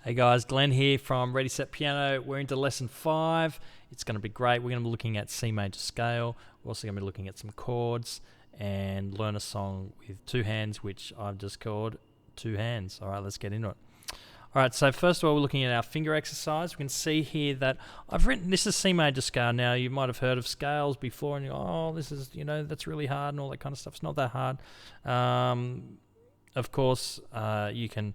Hey guys, Glenn here from Ready Set Piano. We're into lesson 5. It's going to be great. We're going to be looking at C major scale. We're also going to be looking at some chords and learn a song with two hands, which I've just called Two Hands. All right, let's get into it. All right, so first of all, we're looking at our finger exercise. We can see here that I've written, this is C major scale. Now, you might have heard of scales before and you go, oh, this is, that's really hard and all that kind of stuff. It's not that hard. Of course, you can...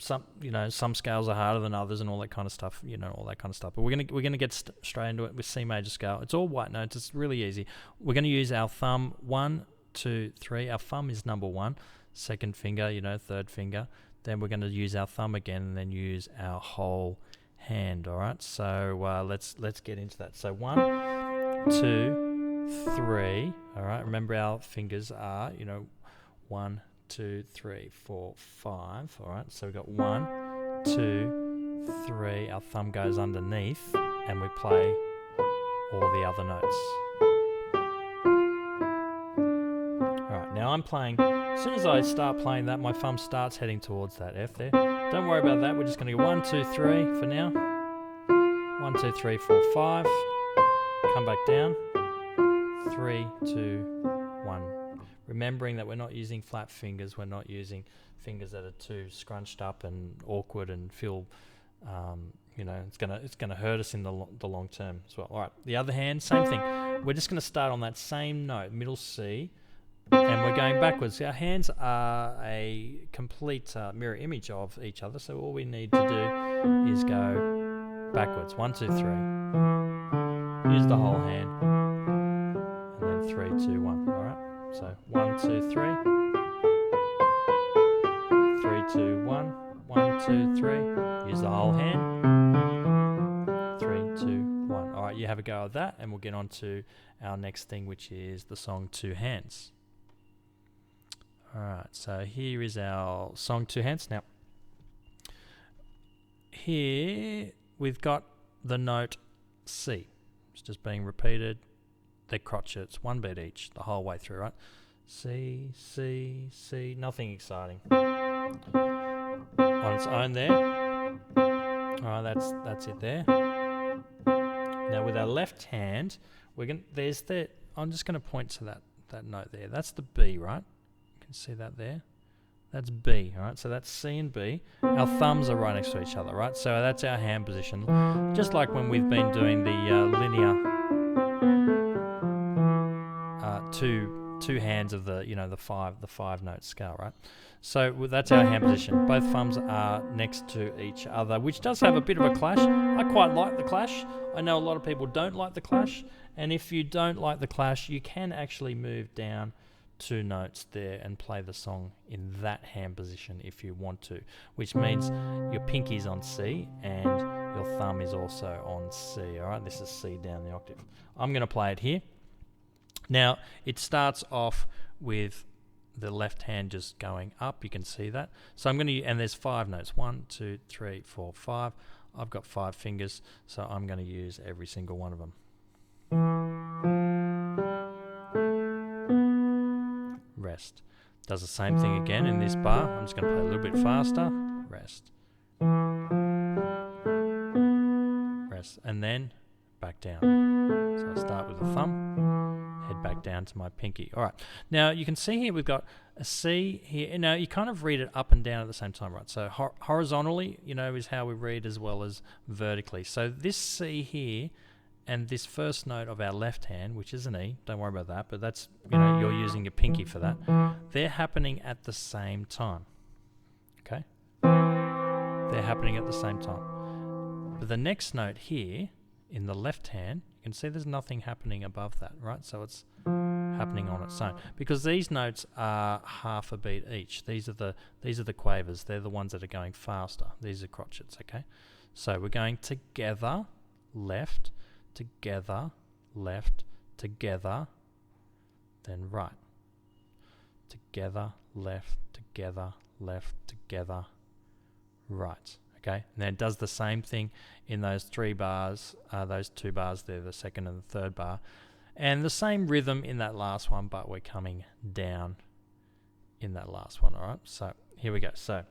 Some scales are harder than others and all that kind of stuff, But we're gonna get straight into it with C major scale. It's all white notes. It's really easy. We're gonna use our thumb 1, 2, 3. Our thumb is number 1. Second finger, third finger. Then we're gonna use our thumb again and then use our whole hand. All right. So let's get into that. So 1, 2, 3. All right. Remember our fingers are 1, 2, 3, 4, 5. All right, so we've got 1, 2, 3. Our thumb goes underneath and we play all the other notes. All right, now I'm playing. As soon as I start playing that, my thumb starts heading towards that F there. Don't worry about that. We're just going to go 1, 2, 3 for now. 1, 2, 3, 4, 5. Come back down. 3, 2, 1. Remembering that we're not using flat fingers, we're not using fingers that are too scrunched up and awkward and feel, it's gonna hurt us in the long term as well. All right, the other hand, same thing. We're just gonna start on that same note, middle C, and we're going backwards. Our hands are a complete mirror image of each other, so all we need to do is go backwards. 1, 2, 3. Use the whole hand, and then 3, 2, 1. All right. So 1, 2, 3. 3, 2, 1. 1, 2, 3. Use the whole hand. 3, 2, 1. All right, you have a go at that, and we'll get on to our next thing, which is the song Two Hands. All right, so here is our song Two Hands. Now, here we've got the note C. It's just being repeated. They're crotchets, one beat each, the whole way through, right? C, C, C, nothing exciting. On its own there. All right, that's it there. Now with our left hand, I'm just gonna point to that note there. That's the B, right? You can see that there. That's B, all right? So that's C and B. Our thumbs are right next to each other, right? So that's our hand position. Just like when we've been doing the linear two hands of the five note scale, right? So that's our hand position. Both thumbs are next to each other, which does have a bit of a clash. I quite like the clash. I know a lot of people don't like the clash, and if you don't like the clash, you can actually move down 2 notes there and play the song in that hand position if you want to, which means your pinky's on C and your thumb is also on C. All right, this is C down the octave. I'm going to play it here. Now, it starts off with the left hand just going up. You can see that. So I'm going to, and there's 5 notes. 1, 2, 3, 4, 5. I've got 5 fingers, so I'm going to use every single one of them. Rest. Does the same thing again in this bar. I'm just going to play a little bit faster. Rest. Rest. And then back down. So I start with the thumb, head back down to my pinky. All right. Now you can see here we've got a C here. Now you kind of read it up and down at the same time, right? So horizontally, is how we read as well as vertically. So this C here and this first note of our left hand, which is an E, don't worry about that, but that's, you're using your pinky for that. They're happening at the same time. Okay? They're happening at the same time. But the next note here, in the left hand, you can see there's nothing happening above that, right? So it's happening on its own because these notes are half a beat each. These are the quavers. They're the ones that are going faster. These are crotchets, okay? So we're going together, left, together, left, together, then right. Together, left, together, left, together, right. Okay, and then it does the same thing in those 3 bars, those 2 bars there, the second and the third bar. And the same rhythm in that last one, but we're coming down in that last one, all right? So here we go. So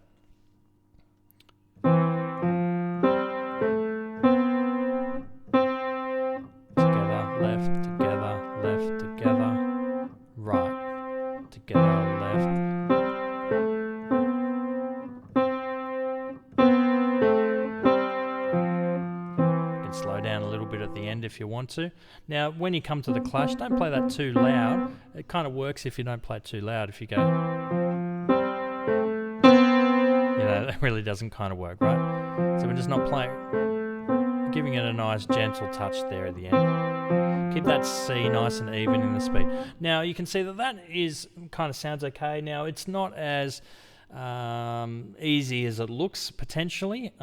if you want to. Now, when you come to the clash, don't play that too loud. It kind of works if you don't play it too loud. If you go, that really doesn't kind of work, right? So we're just not playing, giving it a nice gentle touch there at the end. Keep that C nice and even in the speed. Now you can see that is kind of sounds okay. Now it's not as easy as it looks potentially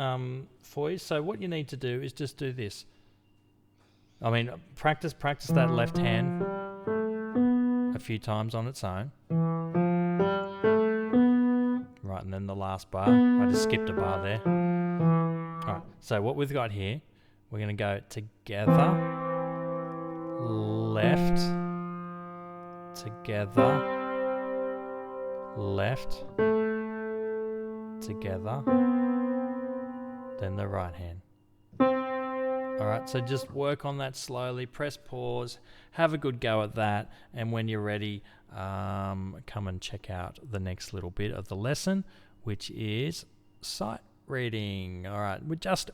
for you. So what you need to do is just do this. I mean, practice that left hand a few times on its own. Right, and then the last bar. I just skipped a bar there. All right, so what we've got here, we're going to go together, left, together, left, together, then the right hand. Alright, so just work on that slowly, press pause, have a good go at that, and when you're ready, come and check out the next little bit of the lesson, which is sight reading. Alright, with just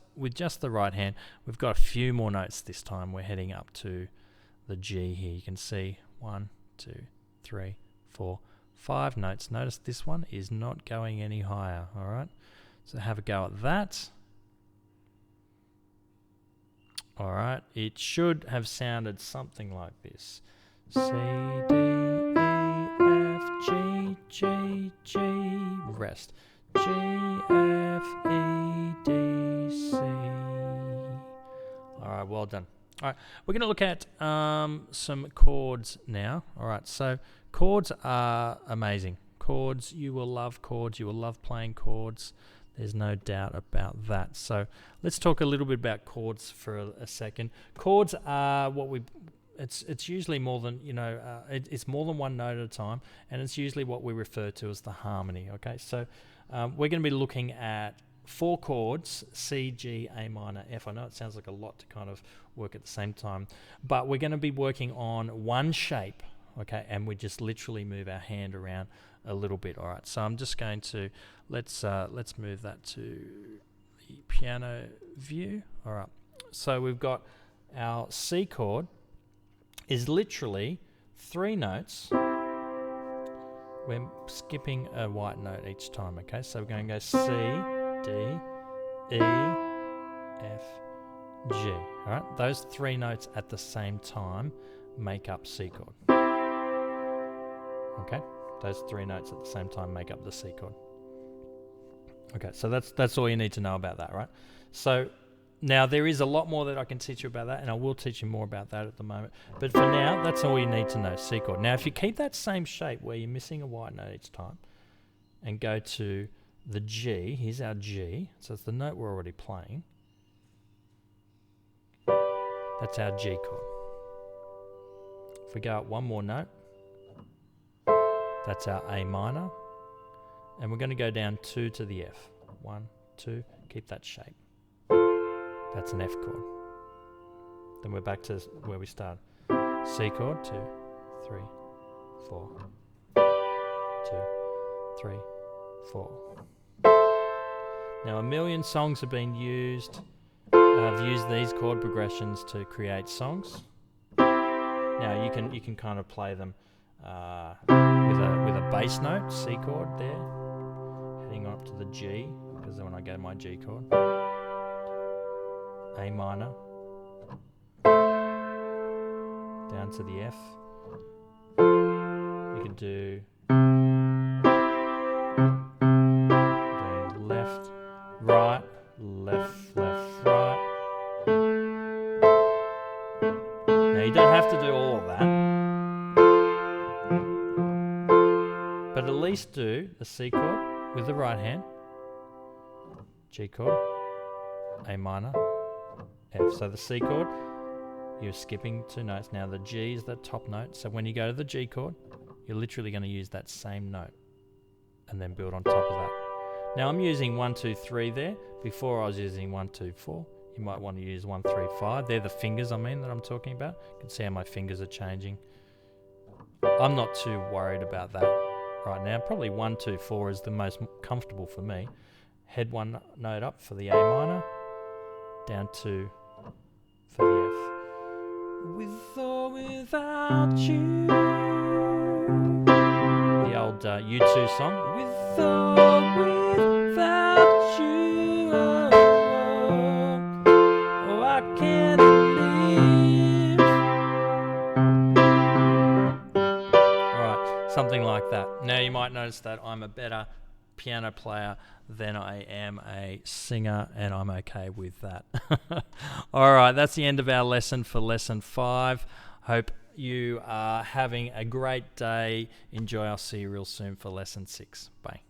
the right hand, we've got a few more notes this time. We're heading up to the G here. You can see 1, 2, 3, 4, 5 notes. Notice this one is not going any higher. Alright, so have a go at that. Alright, it should have sounded something like this. C, D, E, F, G, G, G, rest. G, F, E, D, C. Alright, well done. Alright, we're going to look at some chords now. Alright, so chords are amazing. Chords, you will love chords. You will love playing chords. There's no doubt about that. So let's talk a little bit about chords for a second. Chords are what it's usually more than, it's more than one note at a time, and it's usually what we refer to as the harmony. Okay, so we're going to be looking at 4 chords, C, G, A minor, F. I know it sounds like a lot to kind of work at the same time, but we're going to be working on one shape, okay, and we just literally move our hand around a little bit. All right, so I'm just going to let's move that to the piano view. All right, so we've got our C chord is literally 3 notes. We're skipping a white note each time. Okay, so we're going to go C, D, E, F, G. All right, those 3 notes at the same time make up C chord. Okay, those 3 notes at the same time make up the C chord. Okay, so that's all you need to know about that, right? So now there is a lot more that I can teach you about that, and I will teach you more about that at the moment. But for now, that's all you need to know, C chord. Now, if you keep that same shape where you're missing a white note each time and go to the G, here's our G, so it's the note we're already playing. That's our G chord. If we go up one more note, that's our A minor. And we're going to go down 2 to the F. 1, 2, keep that shape. That's an F chord. Then we're back to where we started. C chord, 2, 3, 4. 2, 3, 4. Now a million songs have been used. I've used these chord progressions to create songs. Now you can kind of play them with a bass note, C chord there, heading up to the G, because then when I go to my G chord, A minor, down to the F. You can do left, right, left, left, right. Now you don't have to do all of that, but at least do the C chord with the right hand, G chord, A minor, F. So the C chord, you're skipping 2 notes. Now the G is the top note, so when you go to the G chord, you're literally going to use that same note and then build on top of that. Now I'm using 1, 2, 3 there. Before I was using 1, 2, 4. You might want to use 1, 3, 5. They're the fingers that I'm talking about. You can see how my fingers are changing. I'm not too worried about that right now. Probably 1, 2, 4 is the most comfortable for me. Head 1 note up for the A minor, down 2 for the F. with or without you. The old U2 song, with or without you. Oh, I can't live. Alright, something like that. Now you might notice that I'm a better piano player than I am a singer, and I'm okay with that. Alright, that's the end of our lesson for lesson 5. Hope you are having a great day. Enjoy. I'll see you real soon for lesson 6. Bye.